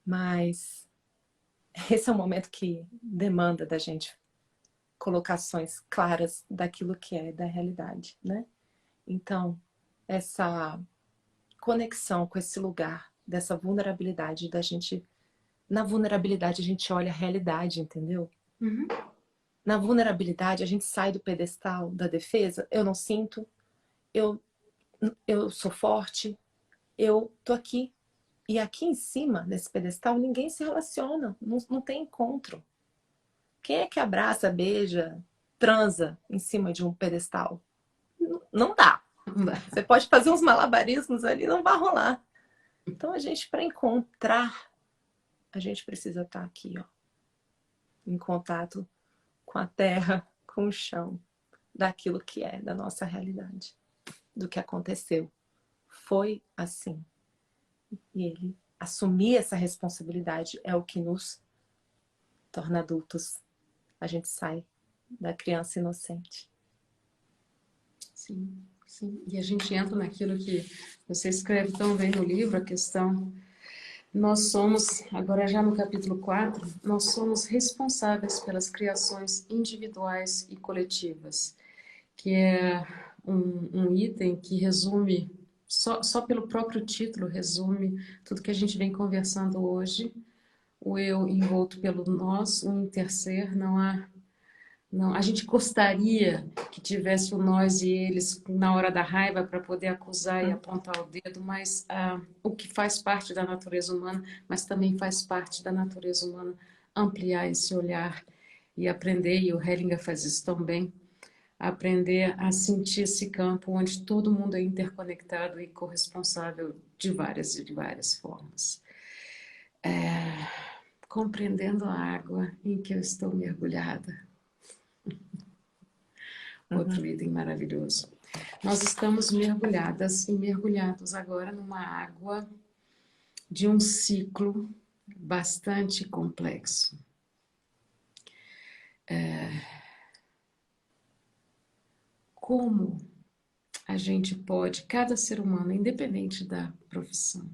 mas esse é um momento que demanda da gente colocações claras daquilo que é da realidade, né? Então, essa conexão com esse lugar, dessa vulnerabilidade da gente... Na vulnerabilidade a gente olha a realidade, entendeu? Uhum. Na vulnerabilidade a gente sai do pedestal da defesa, eu não sinto, eu sou forte, eu tô aqui. E aqui em cima, nesse pedestal, ninguém se relaciona, não tem encontro. Quem é que abraça, beija, transa em cima de um pedestal? Não dá. Você pode fazer uns malabarismos ali, não vai rolar. Então a gente, para encontrar, a gente precisa estar aqui, ó, em contato com a terra, com o chão, daquilo que é, da nossa realidade, do que aconteceu. Foi assim. E ele assumir essa responsabilidade é o que nos torna adultos. A gente sai da criança inocente. Sim, sim. E a gente entra naquilo que você escreve tão bem no livro, a questão... Nós somos, agora já no capítulo 4, nós somos responsáveis pelas criações individuais e coletivas, que é um item que resume, só pelo próprio título, resume tudo que a gente vem conversando hoje. O eu envolto pelo nós, o interser, não há... Não, a gente gostaria que tivesse o nós e eles na hora da raiva para poder acusar e apontar o dedo, mas o que faz parte da natureza humana, mas também faz parte da natureza humana ampliar esse olhar e aprender, e o Hellinger faz isso tão bem, aprender a sentir esse campo onde todo mundo é interconectado e corresponsável de várias formas. Compreendendo a água em que eu estou mergulhada. Outro item maravilhoso. Nós estamos mergulhadas e mergulhados agora numa água de um ciclo bastante complexo. Como a gente pode, cada ser humano, independente da profissão,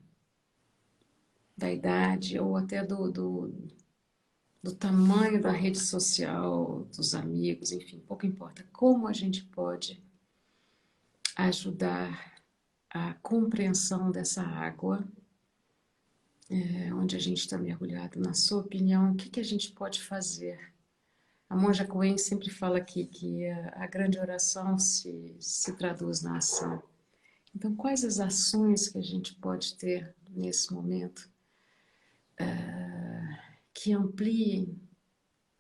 da idade ou até do tamanho da rede social, dos amigos, enfim, pouco importa, como a gente pode ajudar a compreensão dessa água onde a gente está mergulhado. Na sua opinião, o que a gente pode fazer? A Monja Coen sempre fala aqui que a grande oração se traduz na ação. Então, quais as ações que a gente pode ter nesse momento que ampliem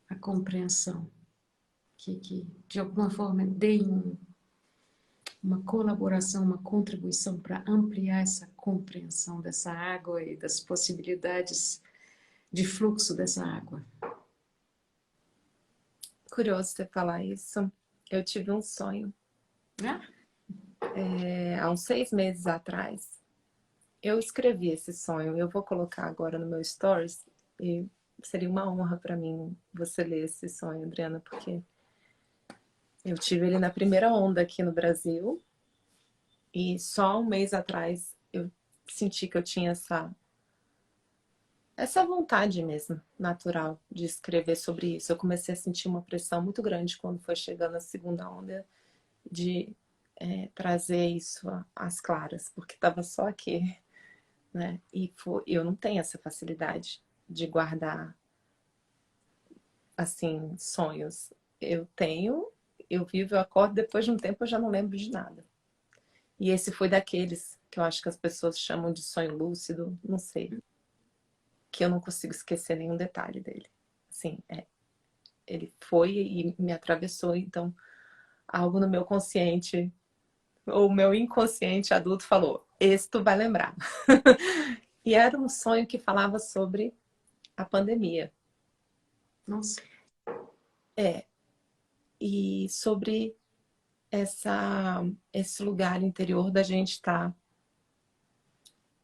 a compreensão, que de alguma forma deem uma colaboração, uma contribuição para ampliar essa compreensão dessa água e das possibilidades de fluxo dessa água. Curioso você falar isso. Eu tive um sonho. Há uns 6 meses atrás. Eu escrevi esse sonho. Eu vou colocar agora no meu stories. E seria uma honra para mim você ler esse sonho, Adriana, porque eu tive ele na primeira onda aqui no Brasil. E só um mês atrás eu senti que eu tinha essa vontade mesmo, natural, de escrever sobre isso. Eu comecei a sentir uma pressão muito grande quando foi chegando a segunda onda de trazer isso às claras, porque estava só aqui, né? E eu não tenho essa facilidade de guardar, assim, sonhos. Eu vivo, eu acordo, depois de um tempo eu já não lembro de nada. E esse foi daqueles que eu acho que as pessoas chamam de sonho lúcido, não sei, que eu não consigo esquecer nenhum detalhe dele. Assim, ele foi e me atravessou, então algo no meu consciente, ou meu inconsciente adulto falou, esse tu vai lembrar. E era um sonho que falava sobre a pandemia. Nossa. E sobre esse lugar interior da gente estar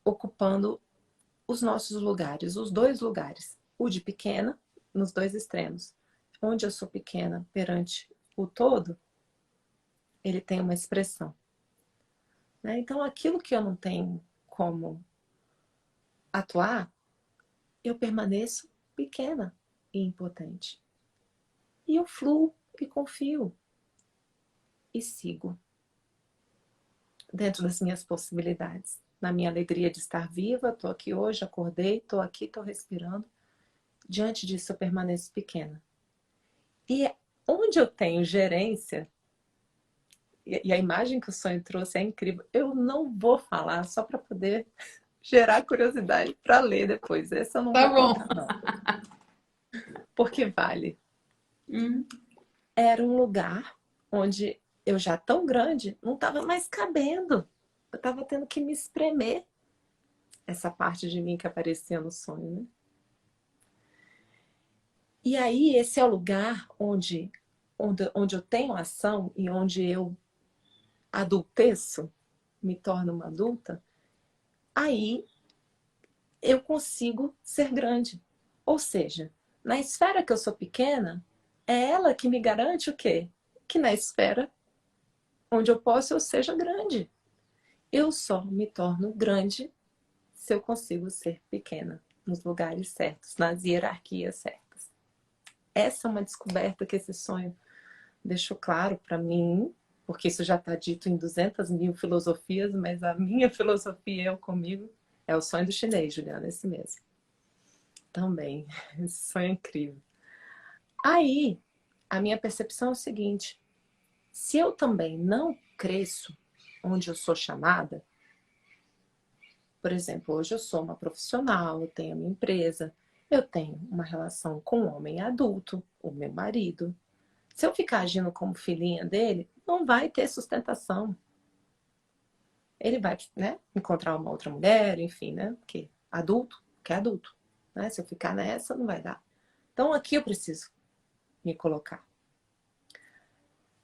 ocupando os nossos lugares, os 2 lugares. O de pequena, nos 2 extremos. Onde eu sou pequena perante o todo, ele tem uma expressão. Né? Então, aquilo que eu não tenho como atuar, eu permaneço pequena e impotente. E eu fluo e confio. E sigo. Dentro das minhas possibilidades. Na minha alegria de estar viva, estou aqui hoje, acordei, estou aqui, estou respirando. Diante disso, eu permaneço pequena. E onde eu tenho gerência, e a imagem que o sonho trouxe é incrível, eu não vou falar só para poder gerar curiosidade para ler depois. Essa eu não Tá vou bom. contar, não. Porque vale. Era um lugar onde eu já tão grande, não estava mais cabendo. Eu estava tendo que me espremer. Essa parte de mim que aparecia no sonho, né? E aí, esse é o lugar onde eu tenho ação e onde eu adulteço, me torno uma adulta, aí eu consigo ser grande. Ou seja, na esfera que eu sou pequena, é ela que me garante o quê? Que na esfera onde eu posso eu seja grande. Eu só me torno grande se eu consigo ser pequena, nos lugares certos, nas hierarquias certas. Essa é uma descoberta que esse sonho deixou claro para mim, porque isso já está dito em 200.000 filosofias, mas a minha filosofia, eu comigo, é o sonho do chinês, Juliana, esse mesmo. Também, esse sonho é incrível. Aí, a minha percepção é o seguinte, se eu também não cresço onde eu sou chamada, por exemplo, hoje eu sou uma profissional, eu tenho a minha empresa, eu tenho uma relação com um homem adulto, o meu marido. Se eu ficar agindo como filhinha dele, não vai ter sustentação. Ele vai, né, encontrar uma outra mulher, enfim, né? Porque adulto quer adulto. Né? Se eu ficar nessa, não vai dar. Então, aqui eu preciso me colocar.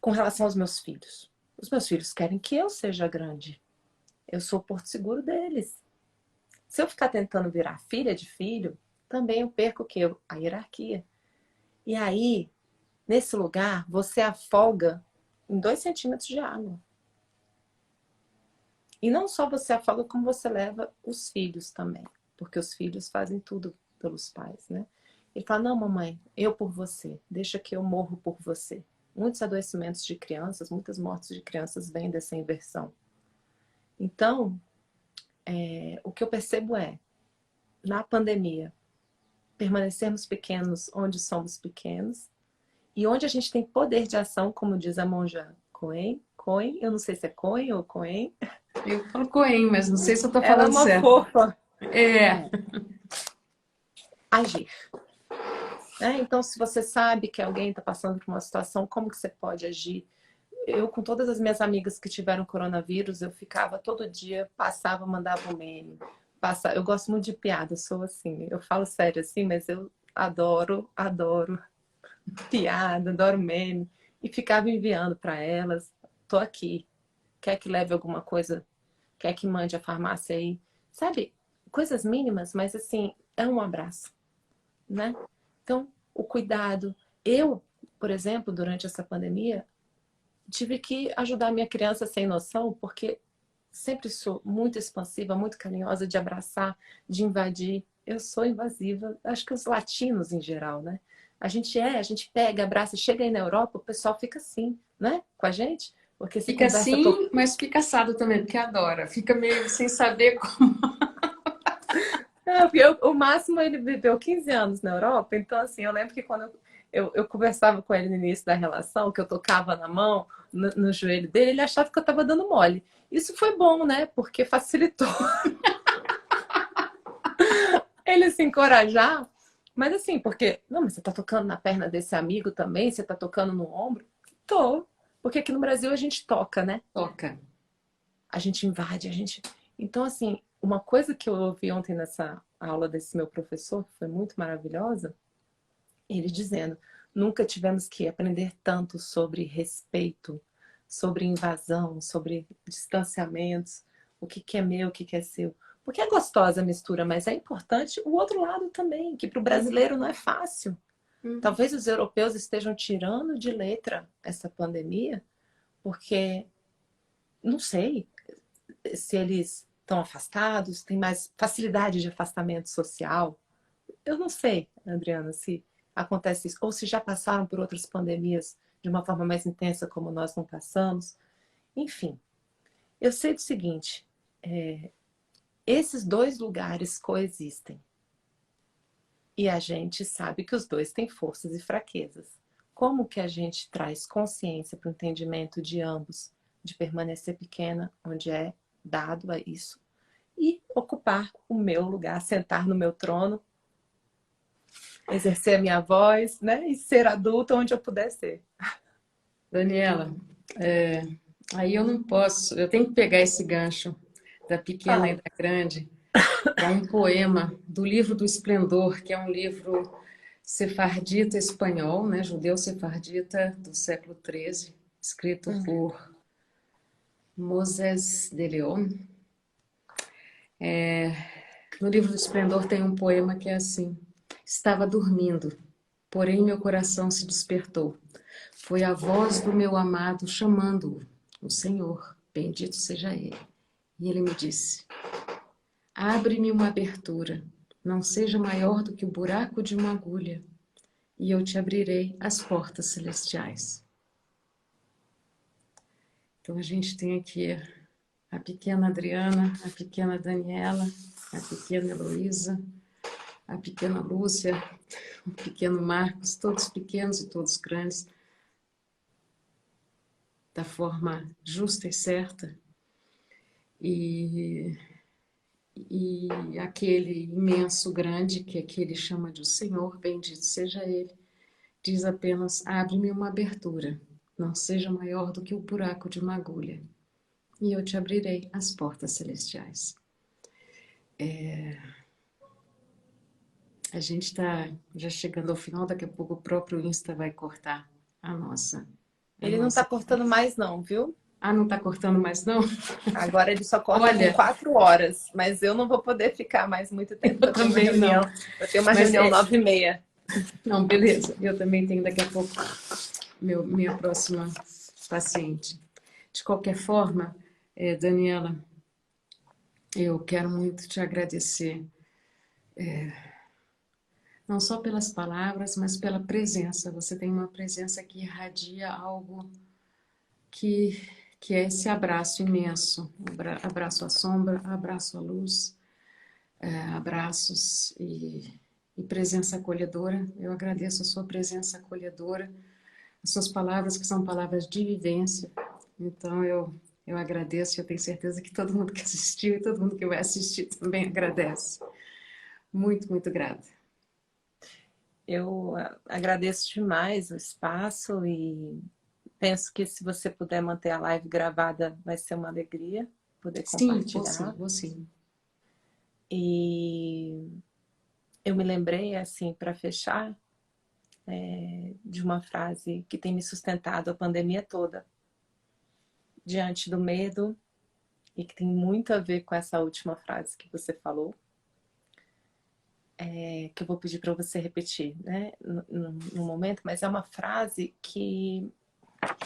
Com relação aos meus filhos. Os meus filhos querem que eu seja grande. Eu sou o porto seguro deles. Se eu ficar tentando virar filha de filho, também eu perco o quê? A hierarquia. E aí, nesse lugar, você afoga em 2 centímetros de água. E não só você afoga, como você leva os filhos também. Porque os filhos fazem tudo pelos pais, né? Ele fala, não, mamãe, eu por você. Deixa que eu morro por você. Muitos adoecimentos de crianças, muitas mortes de crianças vêm dessa inversão. Então, o que eu percebo é, na pandemia, permanecermos pequenos onde somos pequenos e onde a gente tem poder de ação, como diz a monja Coen, eu não sei se é Coen ou Coen. Eu falo Coen, mas não sei se eu tô Ela é falando uma certo. fofa. É. Agir. Então, se você sabe que alguém está passando por uma situação, como que você pode agir? eu com todas as minhas amigas que tiveram coronavírus, eu ficava todo dia, passava, mandava um meme. Eu gosto muito de piada, eu sou assim, eu falo sério assim, mas eu adoro piada, adoro meme. E ficava enviando para elas, tô aqui, quer que leve alguma coisa, quer que mande a farmácia aí. Sabe, coisas mínimas, mas assim, é um abraço, né? Então, o cuidado. Eu, por exemplo, durante essa pandemia, tive que ajudar minha criança sem noção, porque sempre sou muito expansiva, muito carinhosa, de abraçar, de invadir. Eu sou invasiva, acho que os latinos em geral, né? A gente pega, abraça, chega aí na Europa, o pessoal fica assim, né? Com a gente, porque você Fica conversa. assim, mas fica assado também, porque adora. Fica meio sem saber como. Não, o máximo ele viveu 15 anos na Europa, então assim, eu lembro que quando eu conversava com ele no início da relação, que eu tocava na mão, no joelho dele, ele achava que eu estava dando mole. Isso foi bom, né? Porque facilitou ele se encorajar. Mas assim, porque, não, mas você tá tocando na perna desse amigo também? Você tá tocando no ombro? Tô. Porque aqui no Brasil a gente toca, né? Toca. A gente invade, a gente. Então, assim, uma coisa que eu ouvi ontem nessa aula desse meu professor, que foi muito maravilhosa, ele dizendo: nunca tivemos que aprender tanto sobre respeito, sobre invasão, sobre distanciamentos, o que que é meu, o que que é seu. Porque é gostosa a mistura, mas é importante o outro lado também, que para o brasileiro não é fácil. Uhum. Talvez os europeus estejam tirando de letra essa pandemia, porque não sei se eles estão afastados, têm mais facilidade de afastamento social. Eu não sei, Adriana, se acontece isso, ou se já passaram por outras pandemias de uma forma mais intensa como nós não passamos. Enfim, eu sei do seguinte, esses dois lugares coexistem. E a gente sabe que os dois têm forças e fraquezas. Como que a gente traz consciência para o entendimento de ambos, de permanecer pequena, onde é dado a isso, e ocupar o meu lugar, sentar no meu trono, exercer a minha voz, né? E ser adulta onde eu puder ser. Daniela, aí eu não posso, eu tenho que pegar esse gancho da pequena e Fala. da grande. É um poema do Livro do Esplendor, que é um livro sefardita espanhol, né, judeu sefardita do século XIII, escrito por Moses de León. No Livro do Esplendor tem um poema que é assim: estava dormindo, porém meu coração se despertou. Foi a voz do meu amado chamando-o, o Senhor, bendito seja Ele. E ele me disse: abre-me uma abertura, não seja maior do que o buraco de uma agulha, e eu te abrirei as portas celestiais. Então a gente tem aqui a pequena Adriana, a pequena Daniela, a pequena Heloísa, a pequena Lúcia, o pequeno Marcos, todos pequenos e todos grandes, da forma justa e certa. E aquele imenso grande, que aqui ele chama de o Senhor, bendito seja Ele, diz apenas: abre-me uma abertura, não seja maior do que o buraco de uma agulha, e eu te abrirei as portas celestiais. A gente está já chegando ao final, daqui a pouco o próprio Insta vai cortar a nossa. A Ele não tá nossa. cortando mais não, viu? Ah, não está cortando mais não? Agora ele só corta com Olha, 4 horas, mas eu não vou poder ficar mais muito tempo, porque eu eu tenho uma também não. reunião. Eu tenho uma Mas reunião 9h30. não, beleza. Eu também tenho daqui a pouco minha próxima paciente. De qualquer forma, Daniela, eu quero muito te agradecer, não só pelas palavras, mas pela presença. Você tem uma presença que irradia algo que, que é esse abraço imenso. Abraço à sombra, abraço à luz, abraços e presença acolhedora. Eu agradeço a sua presença acolhedora, as suas palavras que são palavras de vivência. Então eu agradeço, eu tenho certeza que todo mundo que assistiu e todo mundo que vai assistir também agradece. Muito, muito grata. Eu agradeço demais o espaço e penso que se você puder manter a live gravada, vai ser uma alegria poder Sim, compartilhar. vou sim. E eu me lembrei, assim, para fechar, de uma frase que tem me sustentado a pandemia toda, diante do medo, e que tem muito a ver com essa última frase que você falou, que eu vou pedir para você repetir, né, no momento, mas é uma frase que,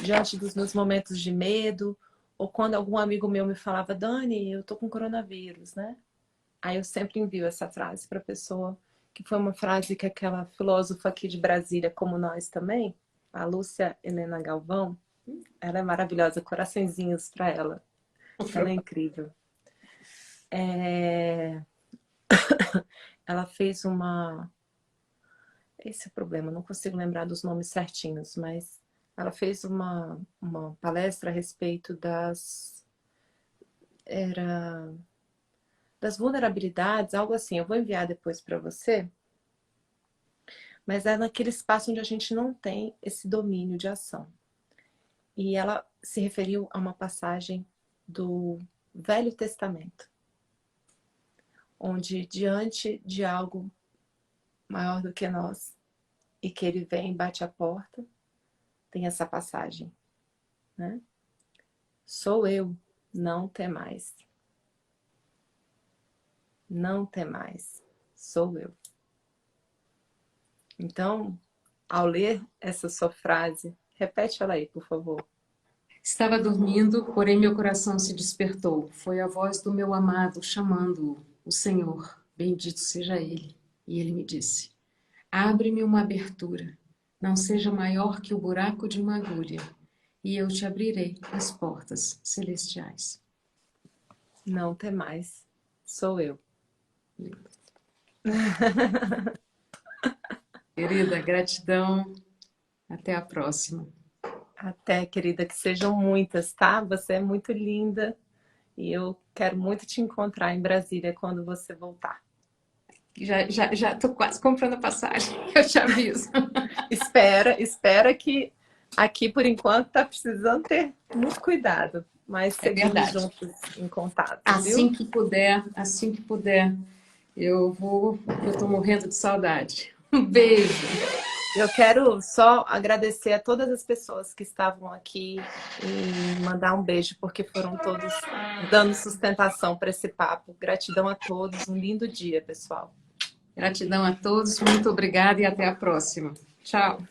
diante dos meus momentos de medo, ou quando algum amigo meu me falava, Dani, eu tô com coronavírus, né? Aí eu sempre envio essa frase para a pessoa, que foi uma frase que aquela filósofa aqui de Brasília, como nós também, a Lúcia Helena Galvão, ela é maravilhosa, coraçõezinhos para ela. Ela é incrível. Ela fez uma... Esse é o problema, não consigo lembrar dos nomes certinhos, mas ela fez uma palestra a respeito das vulnerabilidades, algo assim. Eu vou enviar depois para você. Mas é naquele espaço onde a gente não tem esse domínio de ação. E ela se referiu a uma passagem do Velho Testamento, onde, diante de algo maior do que nós, e que ele vem e bate a porta, tem essa passagem, né? Sou eu, não temais. Não temais, sou eu. Então, ao ler essa sua frase, repete ela aí, por favor. Estava dormindo, porém meu coração se despertou. Foi a voz do meu amado chamando-o, o Senhor, bendito seja Ele. E ele me disse, abre-me uma abertura, não seja maior que o buraco de uma agulha, e eu te abrirei as portas celestiais. Não temais, sou eu. Querida, gratidão. Até a próxima. Até, querida, que sejam muitas, tá? Você é muito linda e eu quero muito te encontrar em Brasília quando você voltar. Já tô quase comprando a passagem, eu te aviso. Espera que aqui, por enquanto, tá precisando ter muito cuidado, mas É seguimos verdade. juntos em contato, viu? Assim que puder, eu tô morrendo de saudade. Um beijo. Eu quero só agradecer a todas as pessoas que estavam aqui e mandar um beijo, porque foram todos dando sustentação para esse papo. Gratidão a todos, um lindo dia, pessoal. Gratidão a todos, muito obrigada e até a próxima. Tchau.